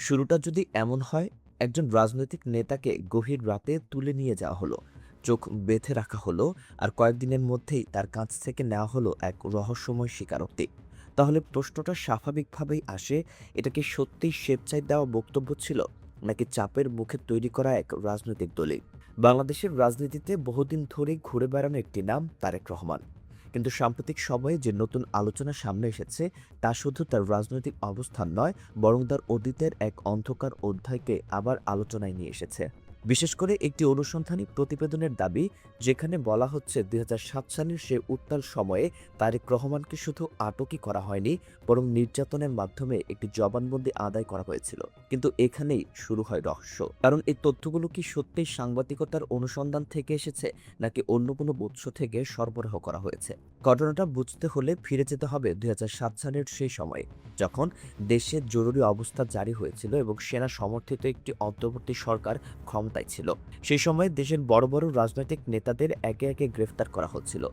শুরুটা যদি এমন হয়, একজন রাজনৈতিক নেতাকে গভীর রাতে তুলে নিয়ে যাওয়া হলো, চোখ বেঁধে রাখা হলো, আর কয়েকদিনের মধ্যেই তার কাছ থেকে নেওয়া হলো এক রহস্যময় স্বীকারোক্তি। তাহলে প্রশ্নটা স্বাভাবিকভাবেই আসে, এটা কি সত্যিই স্বেচ্ছায় দেওয়া বক্তব্য ছিল, নাকি চাপের মুখে তৈরি করা এক রাজনৈতিক দলিল? বাংলাদেশের রাজনীতিতে বহুদিন ধরেই ঘুরে বেড়ানো একটি নাম তারেক রহমান। কিন্তু সাম্প্রতিক সময়ে যে নতুন আলোচনা সামনে এসেছে, তা শুধু তার রাজনৈতিক অবস্থান নয়, বরং তার অতীতের এক অন্ধকার অধ্যায়কে আবার আলোচনায় নিয়ে এসেছে। বিশেষ করে একটি অনুসন্ধানী প্রতিবেদনের দাবি, যেখানে বলা হচ্ছে ২০০৭ সালের সে উত্তাল সময়ে তারেক রহমানকে শুধু আটকই করা হয়নি, বরং নির্যাতনের মাধ্যমে একটি জবানবন্দি আদায় করা হয়েছিল। কিন্তু এখানেই শুরু হয় রহস্য, কারণ এই তথ্যগুলো কি সত্যিই সাংবাদিকতার অনুসন্ধান থেকে এসেছে, নাকি অন্য কোনো উৎস থেকে সরবরাহ করা হয়েছে? ঘটনাটা বুঝতে হলে ফিরে যেতে হবে ২০০৭ সালের সেই সময়ে, যখন দেশে জরুরি অবস্থা জারি হয়েছিল এবং সেনা সমর্থিত একটি অন্তর্বর্তী সরকার ক্ষমতায় ছিল। সেই সময়ে দেশের বড় বড় রাজনৈতিক নেতাদের একে একে গ্রেফতার করা হচ্ছিল।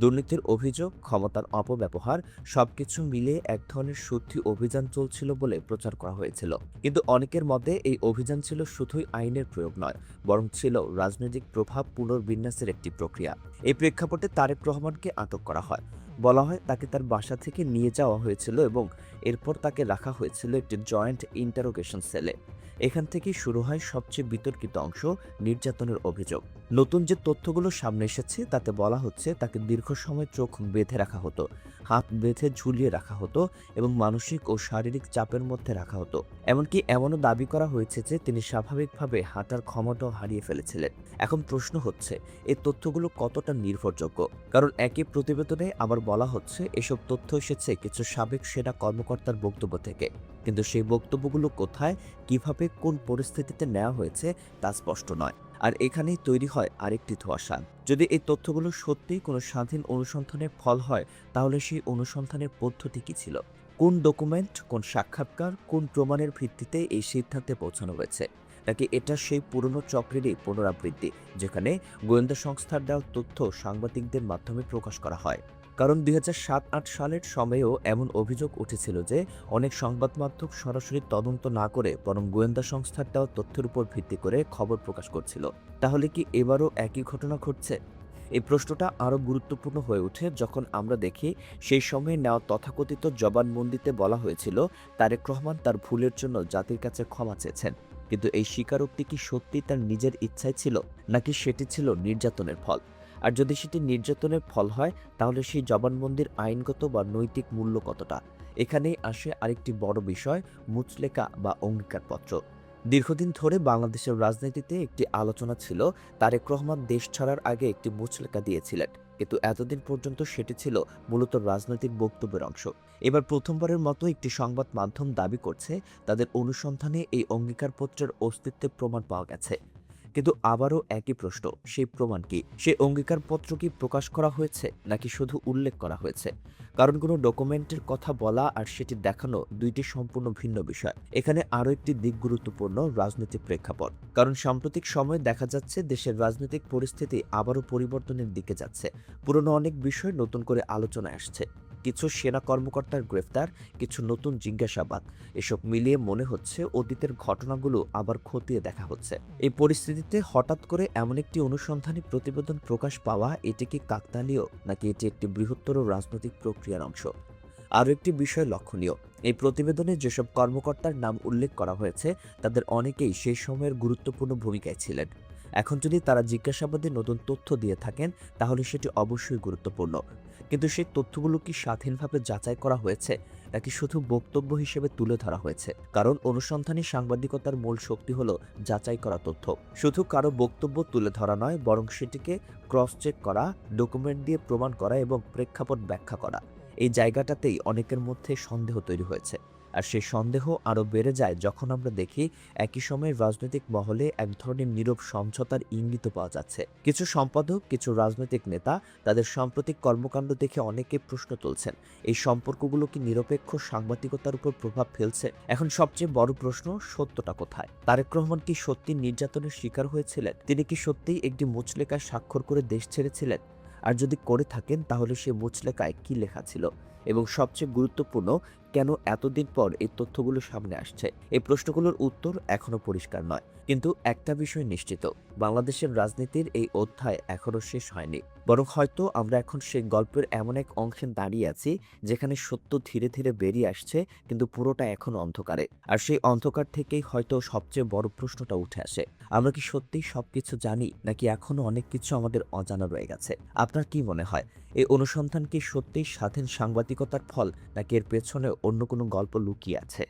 দুর্নীতির অভিযোগ, ক্ষমতার অপব্যবহার, সবকিছু মিলিয়ে এক ধরনের শুদ্ধি অভিযান চলছিল বলে প্রচার করা হয়েছিল। কিন্তু অনেকের মতে এই অভিযান ছিল শুধুই আইনের প্রয়োগ নয়, বরং ছিল রাজনৈতিক প্রভাব পুনর্বিন্যাসের একটি প্রক্রিয়া। এই প্রেক্ষাপটে তারেক রহমানকে আটক করা হয়। বলা হয় তাকে তার বাসা থেকে নিয়ে যাওয়া হয়েছিল এবং এরপর তাকে রাখা হয়েছিল একটি জয়েন্ট ইন্টারোগেশন সেলে। এখান থেকেই শুরু হয় সবচেয়ে বিতর্কিত অংশ, নির্যাতনের অভিযোগ। নতুন যে তথ্যগুলো সামনে এসেছে তাতে বলা হচ্ছে তাকে দীর্ঘ সময় চোখ বেঁধে রাখা হতো, হাত বেঁধে ঝুলিয়ে রাখা হতো এবং মানসিক ও শারীরিক চাপের মধ্যে রাখা হতো। এমনকি এমনও দাবি করা হয়েছে যে তিনি স্বাভাবিকভাবে হাঁটার ক্ষমতাও হারিয়ে ফেলেছিলেন। এখন প্রশ্ন হচ্ছে, এই তথ্যগুলো কতটা নির্ভরযোগ্য? কারণ একই প্রতিবেদনে আবার বলা হচ্ছে এসব তথ্য এসেছে কিছু সাবেক সেনা কর্মকর্তার বক্তব্য থেকে। কিন্তু সেই বক্তব্যগুলো কোথায়, কিভাবে, কোন পরিস্থিতিতে নেওয়া হয়েছে তা স্পষ্ট নয়। আর এখানেই তৈরি হয় আরেকটি ধোঁয়াশা। যদি এই তথ্যগুলো সত্যিই কোনো স্বাধীন অনুসন্ধানের ফল হয়, তাহলে সেই অনুসন্ধানের পদ্ধতি কী ছিল? কোন ডকুমেন্ট, কোন সাক্ষাৎকার, কোন প্রমাণের ভিত্তিতে এই সিদ্ধান্তে পৌঁছানো হয়েছে? নাকি এটা সেই পুরনো চক্রেরই পুনরাবৃত্তি, যেখানে গোয়েন্দা সংস্থার দেওয়া তথ্য সাংবাদিকদের মাধ্যমে প্রকাশ করা হয়? কারণ ২০০৭-৮ সালের সময়েও এমন অভিযোগ উঠেছিল যে অনেক সংবাদ মাধ্যম সরাসরি তদন্ত না করে বরং গোয়েন্দা সংস্থার দেওয়া তথ্যের উপর ভিত্তি করে খবর প্রকাশ করছিল। তাহলে কি এবারও একই ঘটনা ঘটছে? এই প্রশ্নটা আরও গুরুত্বপূর্ণ হয়ে ওঠে যখন আমরা দেখি সেই সময়ে নেওয়া তথাকথিত জবানবন্দিতে বলা হয়েছিল তারেক রহমান তার ভুলের জন্য জাতির কাছে ক্ষমা চেয়েছেন। কিন্তু এই স্বীকারোক্তি কি সত্যি তার নিজের ইচ্ছায় ছিল, নাকি সেটি ছিল নির্যাতনের ফল? আর যদি সেটি নির্যাতনের ফল হয়, তাহলে সেই জবানবন্দির আইনগত বা নৈতিক মূল্য কতটা? এখানেই আসে আরেকটি বড় বিষয়, মুচলেকা বা অঙ্গীকারপত্র। দীর্ঘদিন ধরে বাংলাদেশের রাজনীতিতে একটি আলোচনা ছিল, তারেক রহমান দেশ ছাড়ার আগে একটি মুচলেকা দিয়েছিলেন, কিন্তু এতদিন পর্যন্ত সেটি ছিল মূলত রাজনৈতিক বক্তব্যের অংশ। এবার প্রথমবারের মতো একটি সংবাদ মাধ্যম দাবি করছে তাদের অনুসন্ধানে এই অঙ্গীকারপত্রের অস্তিত্বের প্রমাণ পাওয়া গেছে। কিন্তু আবারও একই প্রশ্ন, সেই প্রমাণ কি? সেই অঙ্গীকারপত্র কি প্রকাশ করা হয়েছে, নাকি শুধু উল্লেখ করা হয়েছে? কারণ কোনো ডকুমেন্টের কথা বলা আর সেটি দেখানো দুইটি সম্পূর্ণ ভিন্ন বিষয়। এখানে আরও একটি দিক গুরুত্বপূর্ণ, রাজনৈতিক প্রেক্ষাপট। কারণ সাম্প্রতিক সময়ে দেখা যাচ্ছে দেশের রাজনৈতিক পরিস্থিতি আবারও পরিবর্তনের দিকে যাচ্ছে। পুরনো অনেক বিষয় নতুন করে আলোচনায় আসছে। কিছু সেনা কর্মকর্তার গ্রেফতার, কিছু নতুন জিজ্ঞাসাবাদ, এসব মিলিয়ে মনে হচ্ছে অতীতের ঘটনাগুলো আবার খতিয়ে দেখা হচ্ছে। এই পরিস্থিতিতে হঠাৎ করে এমন একটি অনুসন্ধানী প্রতিবেদন প্রকাশ পাওয়া, এটি কি কাকতালীয়, নাকি এটি একটি বৃহত্তর রাজনৈতিক প্রক্রিয়ার অংশ? আরও একটি বিষয় লক্ষণীয়, এই প্রতিবেদনে যেসব কর্মকর্তার নাম উল্লেখ করা হয়েছে তাদের অনেকেই সেই সময়ের গুরুত্বপূর্ণ ভূমিকায় ছিলেন। এখন যদি তারা জিজ্ঞাসাবাদে নতুন তথ্য দিয়ে থাকেন, তাহলে সেটি অবশ্যই গুরুত্বপূর্ণ। কিন্তু সেই তথ্যগুলো কি স্বাধীনভাবে যাচাই করা হয়েছে, নাকি শুধু বক্তব্য হিসেবে তুলে ধরা হয়েছে? কারণ অনুসন্ধানী সাংবাদিকতার মূল শক্তি হলো যাচাই করা তথ্য। শুধু কারো বক্তব্য তুলে ধরা নয়, বরং সেটিকে ক্রস চেক করা, ডকুমেন্ট দিয়ে প্রমাণ করা এবং প্রেক্ষাপট ব্যাখ্যা করা। এই জায়গাটাতেই অনেকের মধ্যে সন্দেহ তৈরি হয়েছে। আর সেই সন্দেহ আরও বেড়ে যায় যখন আমরা দেখি একই সময়ে রাজনৈতিক মহলে এক ধরনের নীরব সমঝোতার ইঙ্গিত পাওয়া যাচ্ছে। কিছু সম্পাদক, কিছু রাজনৈতিক নেতা, তাদের সাম্প্রতিক কর্মকাণ্ড দেখে অনেকে প্রশ্ন তুলছেন, এই সম্পর্কগুলো কি নিরপেক্ষ সাংবাদিকতার উপর প্রভাব ফেলছে? এখন সবচেয়ে বড় প্রশ্ন, সত্যটা কোথায়? তারেক রহমান কি সত্যি নির্যাতনের শিকার হয়েছিলেন? তিনি কি সত্যিই একটি মুচলেকায় স্বাক্ষর করে দেশ ছেড়েছিলেন? আর যদি করে থাকেন, তাহলে সে মুচলেকায় কি লেখা ছিল? এবং সবচেয়ে গুরুত্বপূর্ণ, কেন এতদিন পর এই তথ্যগুলো সামনে আসছে? এই প্রশ্নগুলোর উত্তর এখনো পরিষ্কার নয়। কিন্তু একটা বিষয় নিশ্চিত, বাংলাদেশের রাজনীতির এই অধ্যায় এখনো শেষ হয়নি। বরং হয়তো আমরা এখন সেই গল্পের এমন এক অংশে দাঁড়িয়ে আছি যেখানে সত্য ধীরে ধীরে বেরিয়ে আসছে, কিন্তু পুরোটা এখনো অন্ধকারে। আর সেই অন্ধকার থেকেই হয়তো সবচেয়ে বড় প্রশ্নটা উঠে আসে, আমরা কি সত্যিই সবকিছু জানি, নাকি এখনো অনেক কিছু আমাদের অজানা রয়ে গেছে? আপনার কি মনে হয়, এই অনুসন্ধান কি সত্যিই স্বাধীন সাংবাদিকতার ফল, নাকি এর পেছনে অন্য কোনো গল্প লুকিয়ে আছে?